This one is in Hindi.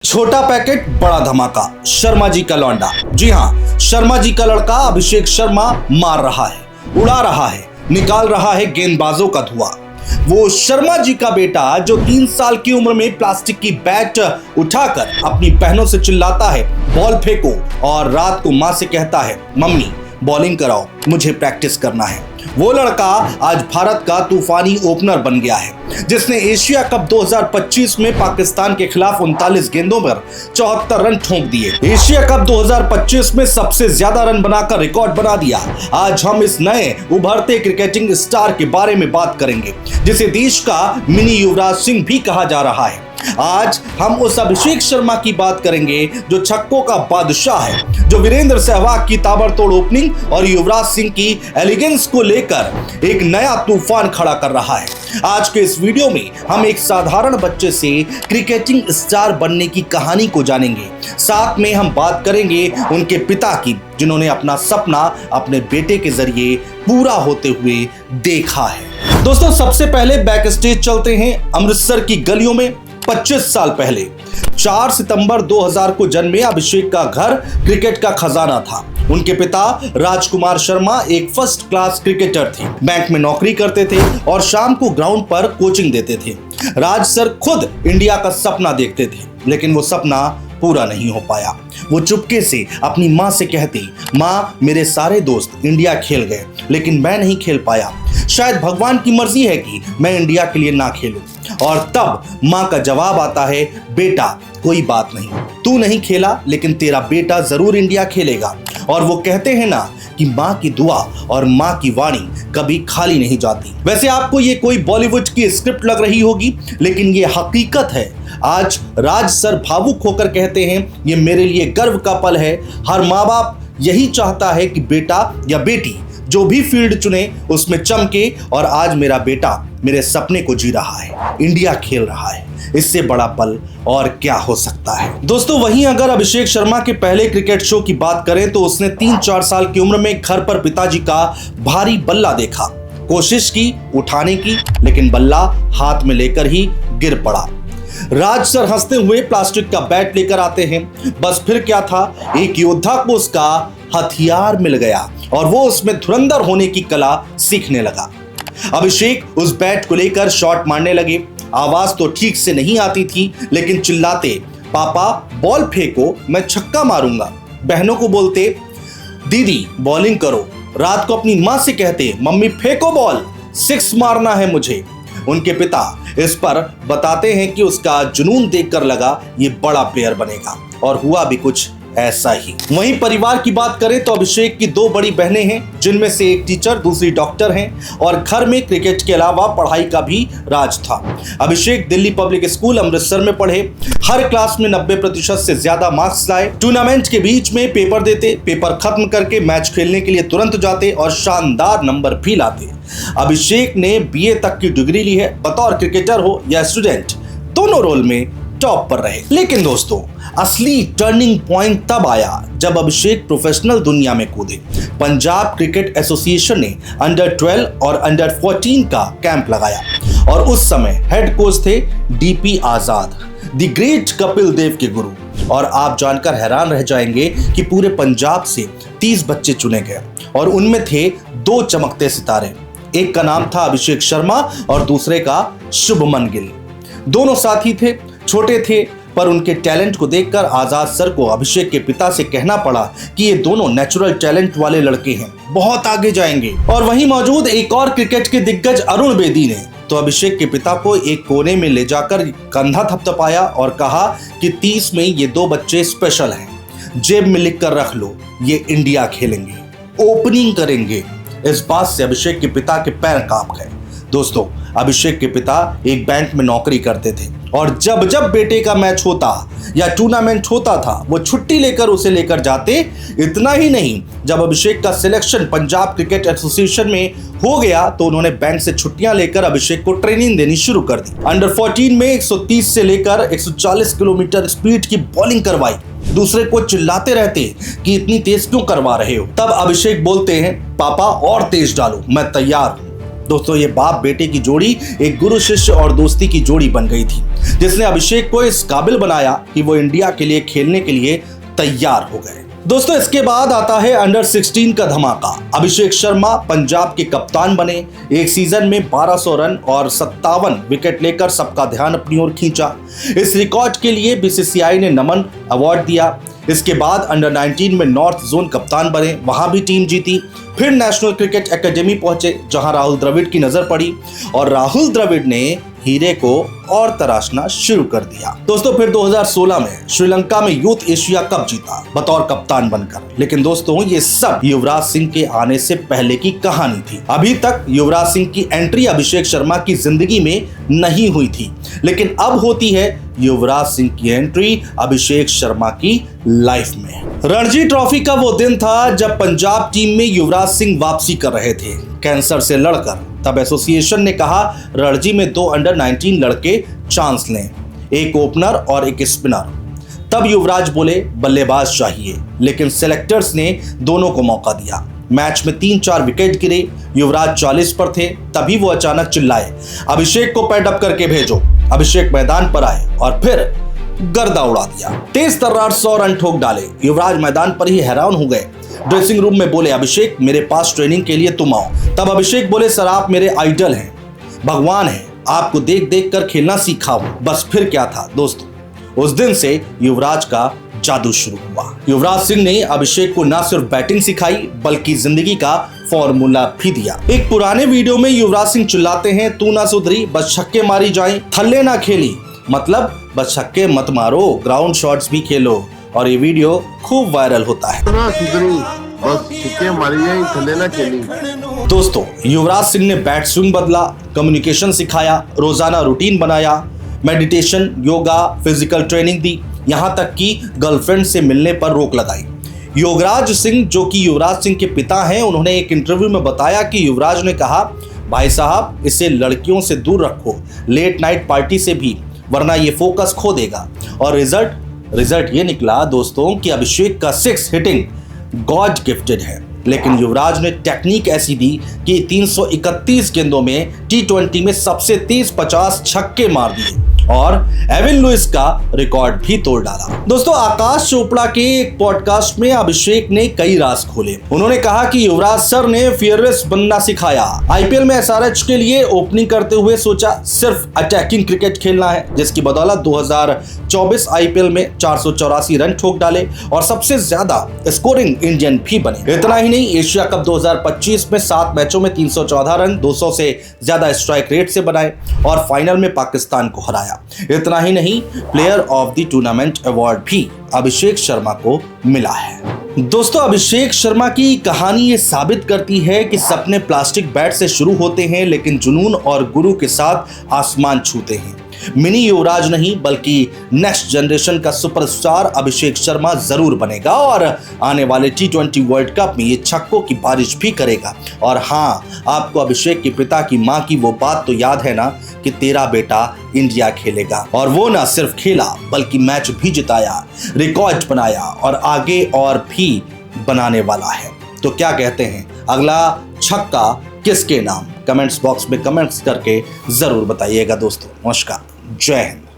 छोटा पैकेट बड़ा धमाका, शर्मा जी का लौंडा। जी हाँ, शर्मा जी का लड़का अभिषेक शर्मा मार रहा है, उड़ा रहा है, निकाल रहा है गेंदबाजों का धुआं। वो शर्मा जी का बेटा जो 3 साल की उम्र में प्लास्टिक की बैट उठाकर अपनी बहनों से चिल्लाता है बॉल फेंको, और रात को माँ से कहता है मम्मी बॉलिंग कराओ, मुझे प्रैक्टिस करना है। वो लड़का आज भारत का तूफानी ओपनर बन गया है, जिसने एशिया कप 2025 में पाकिस्तान के खिलाफ 39 गेंदों पर 74 रन ठोक दिए। एशिया कप 2025 में सबसे ज्यादा रन बनाकर रिकॉर्ड बना दिया। आज हम इस नए उभरते क्रिकेटिंग स्टार के बारे में बात करेंगे, जिसे देश का मिनी युवराज सिंह भी कहा जा रहा है। आज हम उस अभिषेक शर्मा की बात करेंगे जो छक्कों का बादशाह है, जो वीरेंद्र सहवाग की ताबड़तोड़ ओपनिंग और युवराज सिंह की एलिगेंस को लेकर एक नया तूफान खड़ा कर रहा है। आज के इस वीडियो में हम एक साधारण बच्चे से क्रिकेटिंग स्टार बनने की कहानी को जानेंगे। साथ में हम बात करेंगे उनके पिता की, जिन्होंने अपना सपना अपने बेटे के जरिए पूरा होते हुए देखा है। दोस्तों, सबसे पहले बैक स्टेज चलते हैं अमृतसर की गलियों में। 25 साल पहले 4 सितंबर 2000 को जन्मे अभिषेक का घर क्रिकेट का खजाना था। उनके पिता राजकुमार शर्मा एक फर्स्ट क्लास क्रिकेटर थे, बैंक में नौकरी करते थे और शाम को ग्राउंड पर कोचिंग देते थे। राज सर खुद इंडिया का सपना देखते थे, लेकिन वो सपना पूरा नहीं हो पाया। वो चुपके से अपनी माँ से कहते, माँ मेरे सारे दोस्त इंडिया खेल गए, लेकिन मैं नहीं खेल पाया। शायद भगवान की मर्जी है कि मैं इंडिया के लिए ना खेलूं। और तब माँ का जवाब आता है, बेटा कोई बात नहीं, तू नहीं खेला लेकिन तेरा बेटा जरूर इंडिया खेलेगा। और वो कहते हैं ना कि माँ की दुआ और माँ की वाणी कभी खाली नहीं जाती। वैसे आपको ये कोई बॉलीवुड की स्क्रिप्ट लग रही होगी, लेकिन ये हकीकत है। आज राज सर भावुक होकर कहते हैं, ये मेरे लिए गर्व का पल है। हर माँ बाप यही चाहता है कि बेटा या बेटी जो भी फील्ड चुने उसमें चमके, और आज मेरा बेटा मेरे सपने को जी रहा है, इंडिया खेल रहा है। इससे बड़ा पल और क्या हो सकता है। दोस्तों, वहीं अगर अभिषेक शर्मा के पहले क्रिकेट शो की बात करें तो उसने 3-4 साल की उम्र में घर पर पिताजी का भारी बल्ला देखा। कोशिश की उठाने की, लेकिन बल्ला हाथ में लेकर ही गिर पड़ा। राज सर हंसते हुए प्लास्टिक का बैट लेकर आते हैं। बस फिर क्या था, एक योद्धा को उसका हथियार मिल गया और वो उसमें धुरंधर होने की कला सीखने लगा। अभिषेक उस बैट को लेकर शॉट मारने लगे। आवाज तो ठीक से नहीं आती थी, लेकिन चिल्लाते, पापा बॉल फेंको, मैं छक्का मारूंगा। बहनों को बोलते, दीदी बॉलिंग करो। रात को अपनी माँ से कहते, मम्मी फेंको बॉल, 6 मारना है मुझे। उनके पिता इस पर बताते हैं कि उसका जुनून देखकर लगा ये बड़ा प्लेयर बनेगा, और हुआ भी कुछ ऐसा ही। वहीं परिवार की बात करें तो अभिषेक की 2 बड़ी बहनें हैं, जिनमें से एक टीचर, दूसरी डॉक्टर हैं, और घर में क्रिकेट के अलावा पढ़ाई का भी राज था। अभिषेक दिल्ली पब्लिक स्कूल अमृतसर में पढ़े। हर क्लास में 90% से ज्यादा मार्क्स लाए। टूर्नामेंट के बीच में पेपर देते, पेपर खत्म करके मैच खेलने के लिए तुरंत जाते और शानदार नंबर भी लाते। अभिषेक ने BA तक की डिग्री ली है। बतौर क्रिकेटर हो या स्टूडेंट, दोनों रोल में टॉप पर रहे। लेकिन दोस्तों, असली टर्निंग पॉइंट तब आया जब अभिषेक प्रोफेशनल दुनिया में कूदे। पंजाब क्रिकेट एसोसिएशन ने अंडर 12 और अंडर 14 का कैंप लगाया, और उस समय हेड कोच थे DP Azad, the great Kapil Dev के गुरु। और आप जानकर हैरान रह जाएंगे कि पूरे पंजाब से 30 बच्चे चुने गए, और उनमें थे 2 चमकते सितारे। एक का नाम था अभिषेक शर्मा और दूसरे का शुभमन गिल। दोनों साथी थे, छोटे थे, पर उनके टैलेंट को देखकर आजाद सर को अभिषेक के पिता से कहना पड़ा कि ये दोनों नेचुरल टैलेंट वाले लड़के हैं, बहुत आगे जाएंगे। और वहीं मौजूद एक और क्रिकेट के दिग्गज अरुण बेदी ने तो अभिषेक के पिता को एक कोने में ले जाकर कंधा थपथपाया और कहा कि 30 में ये 2 बच्चे स्पेशल हैं, जेब में लिख कर रख लो, ये इंडिया खेलेंगे, ओपनिंग करेंगे। इस बात से अभिषेक के पिता के पैर कांप गए। दोस्तों, अभिषेक के पिता एक बैंक में नौकरी करते थे, और जब जब बेटे का मैच होता या टूर्नामेंट होता था, वो छुट्टी लेकर उसे लेकर जाते। इतना ही नहीं, जब अभिषेक का सिलेक्शन पंजाब क्रिकेट एसोसिएशन में हो गया तो उन्होंने बैंक से छुट्टियां लेकर अभिषेक को ट्रेनिंग देनी शुरू कर दी। अंडर 14 में 130 से लेकर 140 किलोमीटर स्पीड की बॉलिंग करवाई। दूसरे को चिल्लाते रहते कि इतनी तेज क्यों करवा रहे हो। तब अभिषेक बोलते हैं, पापा और तेज डालो, मैं तैयार हूं। दोस्तों ये बाप बेटे की जोड़ी एक गुरु शिष्य और दोस्ती की जोड़ी बन गई थी, जिसने अभिषेक को इस काबिल बनाया कि वो इंडिया के लिए खेलने के लिए तैयार हो गए। दोस्तों इसके बाद आता है अंडर 16 का धमाका। अभिषेक शर्मा पंजाब के कप्तान बने। एक सीजन में 1200 रन और 57 विकेट लेकर सबका ध्यान अपनी ओर खींचा। इस रिकॉर्ड के लिए बीसीसीआई ने नमन अवार्ड दिया। इसके बाद अंडर 19 में नॉर्थ जोन कप्तान बने, वहां भी टीम जीती। फिर नेशनल क्रिकेट एकेडमी पहुंचे, जहां राहुल द्रविड़ की नजर पड़ी और राहुल द्रविड़ ने हीरे को और तराशना शुरू कर दिया। दोस्तों फिर 2016 में श्रीलंका में यूथ एशिया कप जीता बतौर कप्तान बनकर। लेकिन दोस्तों ये सब युवराज सिंह के आने से पहले की कहानी थी। अभी तक युवराज सिंह की एंट्री अभिषेक शर्मा की जिंदगी में नहीं हुई थी, लेकिन अब होती है युवराज सिंह की एंट्री अभिषेक शर्मा की लाइफ में। रणजी ट्रॉफी का वो दिन था जब पंजाब टीम में युवराज सिंह वापसी कर रहे थे कैंसर से लड़कर। तब एसोसिएशन ने कहा रणजी में 2 अंडर 19 लड़के चांस लें, एक ओपनर और एक स्पिनर। तब युवराज बोले बल्लेबाज चाहिए, लेकिन सेलेक्टर्स ने दोनों को मौका दिया। मैच में 3-4 विकेट गिरे। युवराज 40 पर थे, तभी वो अचानक चिल्लाए अभिषेक को पैडअप करके भेजो। अभिषेक मैदान पर आए और फिर गर्दा उड़ा दिया। तेज तर्रार 100 रन ठोक डाले। युवराज मैदान पर ही हैरान हो गए। ड्रेसिंग रूम में बोले अभिषेक मेरे पास ट्रेनिंग के लिए तुम आओ। तब अभिषेक बोले सर आप मेरे आइडल हैं, भगवान हैं, आपको देख देख कर खेलना सीखा हूं। बस फिर क्या था दोस्तों, उस दिन से युवराज का जादू शुरू हुआ। युवराज सिंह ने अभिषेक को न सिर्फ बैटिंग सिखाई बल्कि जिंदगी का फॉर्मूला भी दिया। एक पुराने वीडियो में युवराज सिंह चिल्लाते हैं तू ना सुधरी बस छक्के मारी जाए, थल्ले ना खेली, मतलब बस छक्के मत मारो, ग्राउंड शॉट्स भी खेलो। और ये वीडियो खूब वायरल होता है। बस छक्के मारी जाए, थल्ले ना खेली। दोस्तों युवराज सिंह ने बैट स्विंग बदला, कम्युनिकेशन सिखाया, रोजाना रूटीन बनाया, मेडिटेशन, योगा, फिजिकल ट्रेनिंग दी, यहां तक कि गर्लफ्रेंड से मिलने पर रोक लगाई। योगराज सिंह जो कि युवराज सिंह के पिता हैं, उन्होंने एक इंटरव्यू में बताया कि युवराज ने कहा भाई साहब इसे लड़कियों से दूर रखो, लेट नाइट पार्टी से भी, वरना ये फोकस खो देगा। और रिजल्ट ये निकला दोस्तों कि अभिषेक का 6 हिटिंग गॉड गिफ्टेड है। लेकिन युवराज ने टेक्निक ऐसी दी कि 331 गेंदों में T20 में सबसे तेज 50 छक्के मार दिए और एविन लुइस का रिकॉर्ड भी तोड़ डाला। दोस्तों आकाश चोपड़ा के एक पॉडकास्ट में अभिषेक ने कई राज खोले। उन्होंने कहा कि युवराज सर ने फियरलेस बनना सिखाया। आईपीएल में एसआरएच के लिए ओपनिंग करते हुए सोचा सिर्फ अटैकिंग क्रिकेट खेलना है, जिसकी बदौलत 2024 आईपीएल में 484 रन ठोक डाले और सबसे ज्यादा स्कोरिंग इंडियन भी बने। इतना ही नहीं, एशिया कप 2025 में 7 मैचों में 314 रन 200 से ज्यादा स्ट्राइक रेट से बनाए और फाइनल में पाकिस्तान को हराया। इतना ही नहीं, player of the tournament award भी अभिषेक शर्मा को मिला है। दोस्तों अभिषेक शर्मा की कहानी ये साबित करती है कि सपने प्लास्टिक बैट से शुरू होते हैं, लेकिन जुनून और गुरु के साथ आसमान छूते हैं। मिनी युवराज नहीं बल्कि नेक्स्ट जनरेशन का सुपरस्टार अभिषेक शर्मा जरूर बनेगा और आने वाले T20 वर्ल्ड कप में ये छक्कों की बारिश भी करेगा। और हाँ, आपको अभिषेक के पिता की मां की वो बात तो याद है ना कि तेरा बेटा इंडिया खेलेगा, और वो ना सिर्फ खेला बल्कि मैच भी जिताया, रिकॉर्ड बनाया और आगे और भी बनाने वाला है। तो क्या कहते हैं, अगला छक्का किसके नाम? कमेंट्स बॉक्स में कमेंट्स करके जरूर बताइएगा दोस्तों। नमस्कार, जय हिंद।